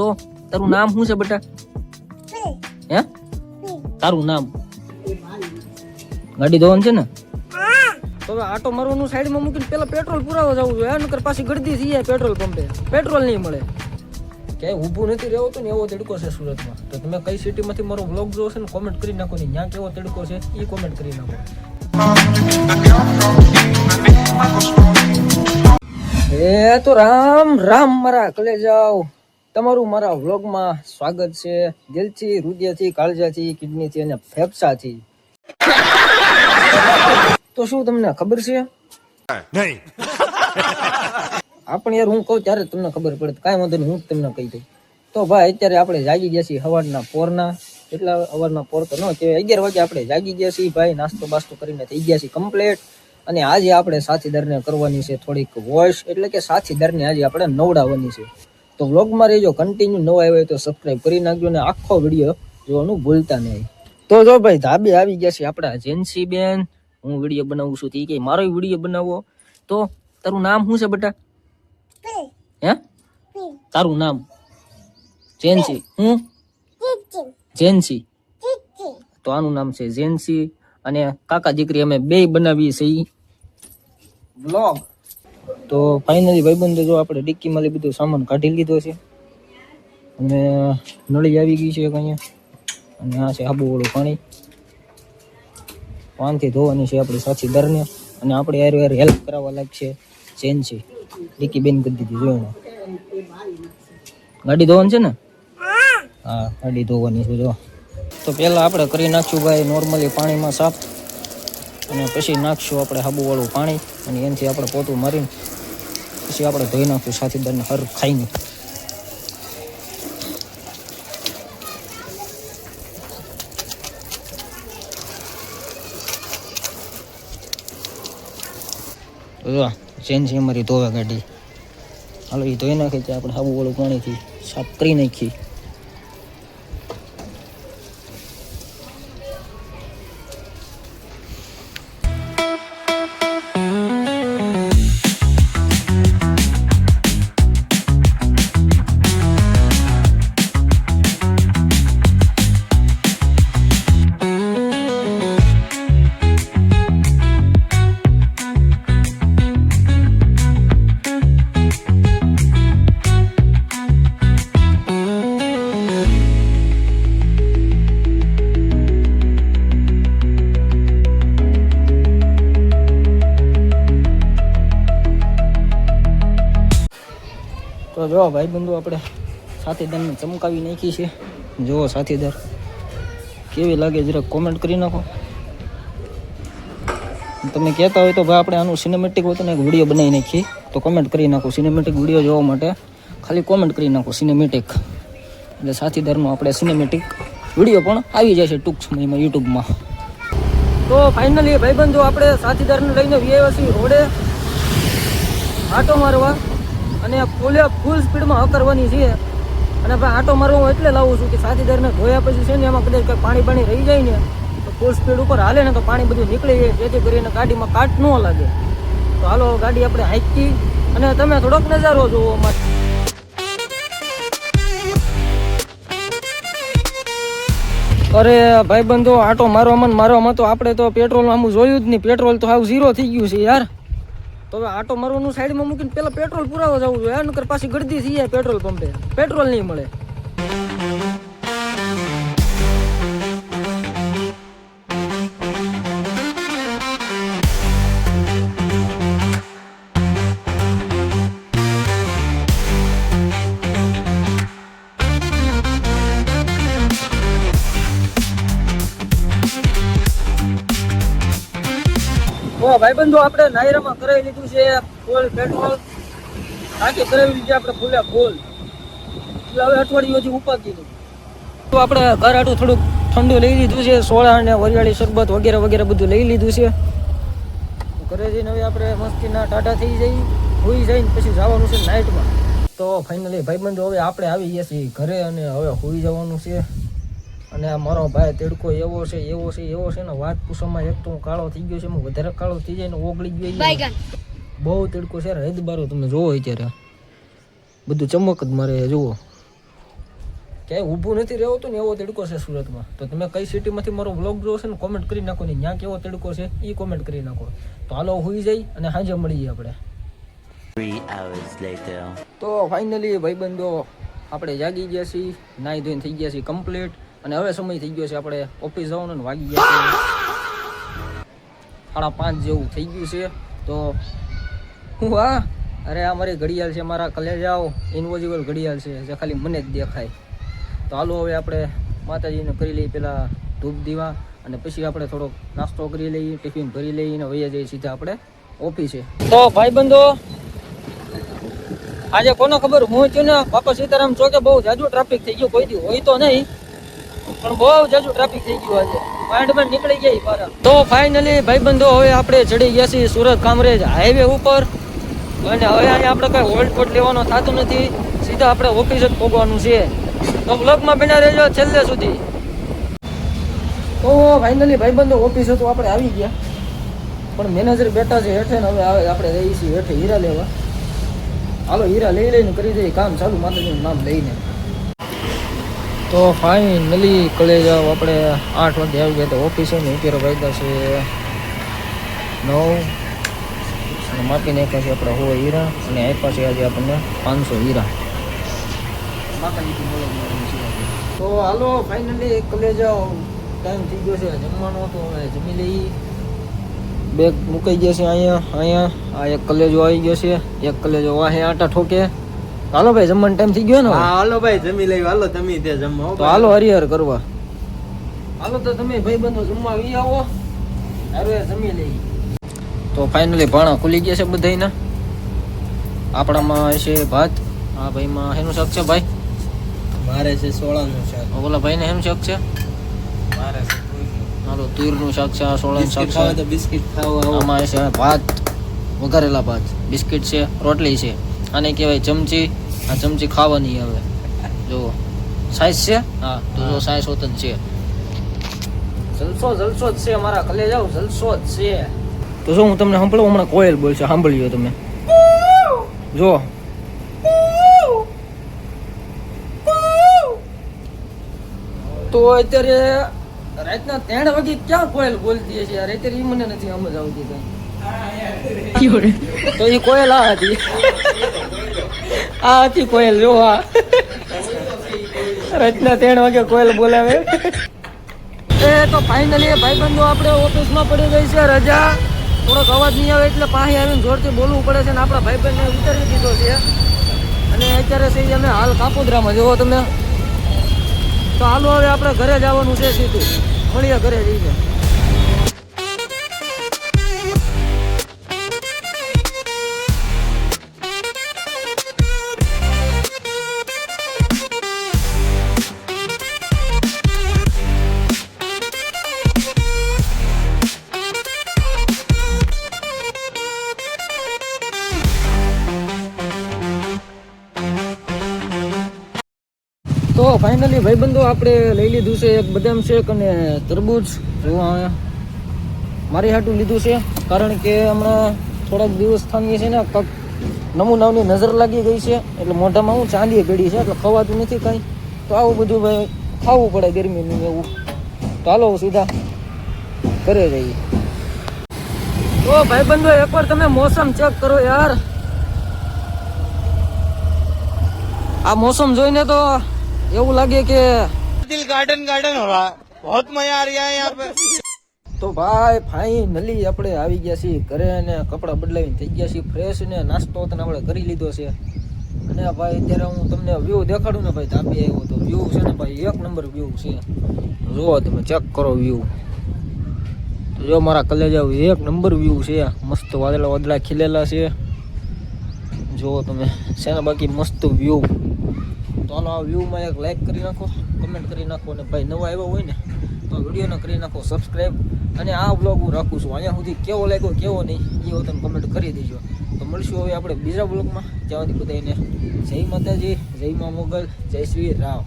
તો તારું નામ શું છે બેટા? હે તારું નામ? ગાડી ધોવાનું છે ને? તો હવે આટો મારવાનું સાઈડમાં મૂકીને પેલા પેટ્રોલ પુરાવા જવું જોઈએ. નકર પાછી ગળદી થઈ જાય પેટ્રોલ પંપે, પેટ્રોલ નહીં મળે. ક્યાંય ઊભું નથી રહેવું ને એવો તડકો છે સુરતમાં. તો તમે કઈ સિટીમાંથી મારો વ્લોગ જોવો છો ને કોમેન્ટ કરી નાખો ને ત્યાં કેવો તડકો છે એ કોમેન્ટ કરી નાખો. એ તો રામ રામ મારા કલેજાઓ, તમારું મારા વ્લોગમાં સ્વાગત છે. દિલથી, હૃદયથી, કાળજાથી, કિડનીથી અને ફેફસાથી. તો શું તમને ખબર છે? નહીં. આપણે યાર હું કહું ત્યારે તમને ખબર પડે. કાંઈ વાંધો નહીં, હું તમને કહી દઉં. તો ભાઈ અત્યારે આપણે જાગી ગયા છીએ સવારના પોરના. એટલા સવારના પોર તો ન કહેવાય, 11 વાગે આપણે જાગી ગયા છીએ ભાઈ. નાસ્તો બાસ્તો કરીને થઈ ગયા છીએ કમ્પ્લીટ. અને આજે આપણે સાથીદારને કરવાની છે થોડીક વોઇસ, એટલે કે સાથીદારને આજે આપણે નવડાવવાની છે. તો વ્લોગમાં રહેજો કન્ટિન્યુ. નવા આવ્યો તો સબસ્ક્રાઇબ કરી નાખજો અને આખો વિડીયો જોવાનું ભૂલતા નહીં. તો જો ભાઈ ધાબે આવી ગયા છે આપણા જેન્સી બેન. હું વિડીયો બનાવું છું તી કે મારો વિડીયો બનાવો. તો તારું નામ શું છે બેટા? હે તારું નામ? જેન્સી. હું જેન્સી. તો આનું નામ છે જેન્સી. અને કાકા દીકરી અમે બે બનાવીએ છીએ વ્લોગ. તો ફાઇનલી ભાઈબંધો જો આપણે ડિક્કીમાં બધું સામાન કાઢી લીધો છે. અને નળી આવી ગઈ છે અહીંયા. અને આ છે આબુવાળું પાણી. પાનથી ધોવાની છે આપણી સાથીદારને. અને આપણે યાર હેલ્પ કરાવવા લાગશે જેન્સી. ડિક્કી બેન કરી દીધી જોઈને. ગાડી ધોવાની છે ને? હા ગાડી ધોવાની છે જો. તો પહેલાં આપણે કરી નાખશું ભાઈ નોર્મલી પાણીમાં સાફ. અને પછી નાખશું આપણે હાબુવાળું પાણી. અને એનાથી આપણે પોતું મારીને પછી આપણે ધોઈ નાખશું સાથીદારને હર ખાઈને. જેન્સી અમારી ધોવા ગાડી. હાલો એ ધોઈ નાખી છે આપણે હાબુવાળું પાણીથી સાફ કરી નાખીએ. તો જો ભાઈબંધુ આપણે સાથીદારને ચમકાવી નાખી છે. જુઓ સાથીદાર કેવી લાગે જરાક કોમેન્ટ કરી નાખો. તમે કહેતા હોય તો ભાઈ આપણે આનું સિનેમેટિક હોય તો એક વિડીયો બનાવી નાખીએ. તો કોમેન્ટ કરી નાખો. સિનેમેટિક વિડીયો જોવા માટે ખાલી કોમેન્ટ કરી નાખો સિનેમેટિક. એટલે સાથીદારનો આપણે સિનેમેટિક વિડીયો પણ આવી જાય છે ટૂંક સમયમાં યુટ્યુબમાં. તો ફાઇનલી ભાઈબંધુ આપણે સાથીદારને લઈને આવ્યા છીએ રોડે આટો મારવા. અને ફૂલ સ્પીડમાં હકરવાની છે. અને ભાઈ આટો મારવા હું એટલે લાવું છું કે સાથીદારને ધોયા પછી છે ને એમાં કદાચ કંઈ પાણી રહી જાય ને તો ફૂલ સ્પીડ ઉપર હાલે ને તો પાણી બધું નીકળી જાય, જેથી કરીને ગાડીમાં કાટ ન લાગે. તો હાલો ગાડી આપણે હાંકી અને તમે થોડોક નજારો જોવો અમારે. અરે ભાઈબંધો આટો મારવામાં તો આપણે તો પેટ્રોલ આમ જોયું જ નહીં. પેટ્રોલ તો હાવ 0 થઈ ગયું છે યાર. તો હવે આટો મારવાનું સાઈડમાં મૂકીને પેલા પેટ્રોલ પુરાવા જવું જોઈએ. નકર પાછી ગળદી થઈ જાય પેટ્રોલ પંપે, પેટ્રોલ નહીં મળે. ભાઈબંધો આપણે નાયરામાં કરાવી લીધું છે ફૂલ પેટ્રોલ. ટાંકી કરાવી લીધી આપણે ફૂલે ફૂલ. એટલે હવે અઠવાડિયું હજી ઉપાડી દીધું. તો આપણે ઘર આટું થોડુંક ઠંડુ લઈ લીધું છે. સોડા અને વરિયાળી શરબત વગેરે વગેરે બધું લઈ લીધું છે. ઘરે જઈને હવે આપણે મસ્તીના ટાટા થઈ જઈએ, હોઈ જઈને પછી જવાનું છે નાઇટમાં. તો ફાઇનલી ભાઈબંધો હવે આપણે આવી ગયા છીએ ઘરે અને હવે હોઈ જવાનું છે. અને મારો ભાઈ તેડકો એવો છે ને વાત પૂછવામાં. એક તો હું કાળો થઈ ગયો છે, એમાં વધારે કાળો થઈ જાય ને ઓગળી ગયો. બહુ તેડકો છે હદ બારો. તમે જોવો અત્યારે બધું ચમક જ મારે જુઓ. ક્યાંય ઊભું નથી રહેતું ને એવો તડકો છે સુરતમાં. તો તમે કઈ સિટીમાંથી મારો વ્લોગ જોવો છે ને કોમેન્ટ કરી નાખો ને ત્યાં કેવો તડકો છે એ કોમેન્ટ કરી નાખો. તો હાલો હુઈ જાય અને સાંજે મળીએ આપણે. 3 hours later. તો ફાઇનલી ભાઈબંધો આપણે જાગી ગયા છીએ, નાહી ધોઈને થઈ ગયા છીએ કમ્પ્લીટ અને હવે સમય થઈ ગયો છે આપણે ઓફિસ જવાનો ને વાગી ગયા છે 5:30 જેવું થઈ ગયું છે. તો હું અરે આ મારી ઘડિયાળ છે, મારા કલેજાઓ ઇન્વિઝિબલ ઘડિયાળ છે જે ખાલી મને જ દેખાય. તો હાલો હવે આપણે માતાજીને કરી લઈએ પહેલાં ધૂપ દીવા અને પછી આપણે થોડોક નાસ્તો કરી લઈએ, ટિફિન ભરી લઈએ અને વૈયા જઈએ સીધા આપણે ઓફિસે. તો ભાઈબંધો આજે કોને ખબર હું છું ને બાપા સીતારામ ચોકે બહુ જાજુ ટ્રાફિક થઈ ગયું, કોઈ દી હોય તો નહીં પણ બહુ જાજુ ટ્રાફિક થઈ ગયું આજે, માંડમાં નીકળી ગયા બહાર. તો ફાઇનલી ભાઈબંધો હવે આપણે ચડી ગયા છીએ સુરત કામરેજ હાઈવે ઉપર અને હવે અહીંયા આપણે કઈ હોલ્ડ પોટ લેવાનો થતું નથી, સીધા આપણે ઓફિસ જ પહોંચવાનું છે. તો બ્લોગમાં બના રહેજો છેલ્લે સુધી. તો ફાઇનલી ભાઈબંધો ઓફિસ હતું આપણે આવી ગયા પણ મેનેજર બેઠા છે હેઠે ને હવે આપણે રહીએ છીએ હેઠે હીરા લેવા. હાલો હીરા લઈ લઈને કરી દઈએ કામ ચાલુ માતાજીનું નામ લઈને. તો ફાઇનલી કલેજ આપણે 8 વાગે આવી ગયા તો ઓફિસે ને અત્યારે વાગ્યા છે 9 અને માપી નાખ્યા છે આપણે 100 હીરા અને આપ્યા છે આજે આપણને 500 હીરા. તો હાલો ફાઇનલી કલેજ ટાઈમ થઈ ગયો છે જમવાનો, તો હવે જમી લઈએ. બેગ મુકાઈ ગયા છે અહીંયા આ એક કલેજો આવી ગયો છે, એક કલેજો વાહે આટા ઠોકે. હાલો ભાઈ જમવાનો ટાઈમ થઈ ગયો ને. હા હાલો ભાઈ જમી લઈ, હાલો તમે તે જમવા. તો હાલો હરિહર કરવા. હાલો તો તમે ભાઈબંધો જમવા આવી આવો, હારો જમી લઈ. તો ફાઇનલી ભાણા ખુલી ગયા છે બધાયના. આપણામાં છે ભાત, આ ભાઈમાં એનું શાક છે ભાઈ, મારે છે સોળાનું શાક, ઓલા ભાઈને એનું શાક છે, મારે છે હાલો તુરનું શાક છે, આ સોળાનું શાક ખાવ છે. તો બિસ્કિટ ખાવા આવો. આમાં છે ભાત, વઘારેલા ભાત, બિસ્કિટ છે, રોટલી છે. આને કહેવાય ચમચી. આ ચમચી ખાવાની હવે જો સાઈઝ છે. હા તો જો સાઈઝ હોત જ છે. જલસો જ છે મારા કલે જાવ, જલસો જ છે. તો જો હું તમને સાંભળું, હમણાં કોયલ બોલશે, સાંભળ્યો તમે જો. તો અત્યારે રાતના 3 વાગે ક્યાં કોયલ બોલતી હશે યાર, અત્યારે એ મને નથી સમજ આવતી કઈ. તો એ કોયલ આ હતી, આ હતી કોયલ જો. આ રાતના 3 વાગે કોયલ બોલાવે. એ તો ફાઇનલી ભાઈબંધો આપણે ઓફિસમાં પડી ગઈ છે રજા, થોડોક અવાજ નહીં આવે એટલે પાસે આવીને જોરથી બોલવું પડે છે ને આપણા ભાઈબંધને ઉતારી દીધો છે અને અત્યારે છે અમે હાલ કાપોદ્રામાં જુઓ તમે. તો હાલો હવે આપણે ઘરે જવાનું છે સીધું, મળીએ ઘરે જઈને. તો ફાઇનલી ભાઈબંધો આપણે લઈ લીધું છે એક બદામ શેક અને તરબૂચ. જો મારી હાટું લીધું છે કારણ કે હમણાં થોડાક દિવસ થામીએ છે ને કંઈક નમૂનાની નજર લાગી ગઈ છે એટલે મોઢામાં હું ચાંદી પડી છે એટલે ખવાતું નથી કાંઈ. તો આવું બધું ભાઈ ખાવું પડે ગરમીનું એવું. તો હાલો સીધા ઘરે જઈએ. તો ભાઈબંધો એકવાર તમે મોસમ ચેક કરો યાર, આ મોસમ જોઈને તો એવું લાગે કે દિલ ગાર્ડન हो रहा है, बहुत मजा आ रहा है यहाँ पे. તો ભાઈ ફાઇનલી આપણે આવી ગયા છીએ ઘરે અને કપડાં બદલાવીને થઈ ગયા છીએ ફ્રેશ ને નાસ્તો તને આપણે કરી લીધો છે. અને ભાઈ અત્યારે હું તમને વ્યૂ દેખાડું ને ભાઈ, ધાબે આવ્યો તો વ્યૂ છે ને ભાઈ 1 નંબર વ્યૂ છે. જુઓ તમે ચેક કરો વ્યૂ. તો જો મારા કલેજા 1 નંબર વ્યૂ છે, મસ્ત વાદળા ખીલેલા છે. જુઓ તમે છે ને બાકી મસ્ત વ્યૂ. તો આ વ્યૂમાં એક લાઈક કરી નાખો, કમેન્ટ કરી નાખો અને ભાઈ નવા આવ્યો હોય ને તો વિડીયોને કરી નાખો સબસ્ક્રાઈબ. અને આ બ્લોગ હું રાખું છું અહીંયા સુધી કેવો લાગ્યો કેવો નહીં એ તમે કમેન્ટ કરી દેજો. તો મળશું હવે આપણે બીજા બ્લોગમાં. ત્યાં સુધી બધાને જય માતાજી, જય મા મોગલ, જય શ્રી રામ.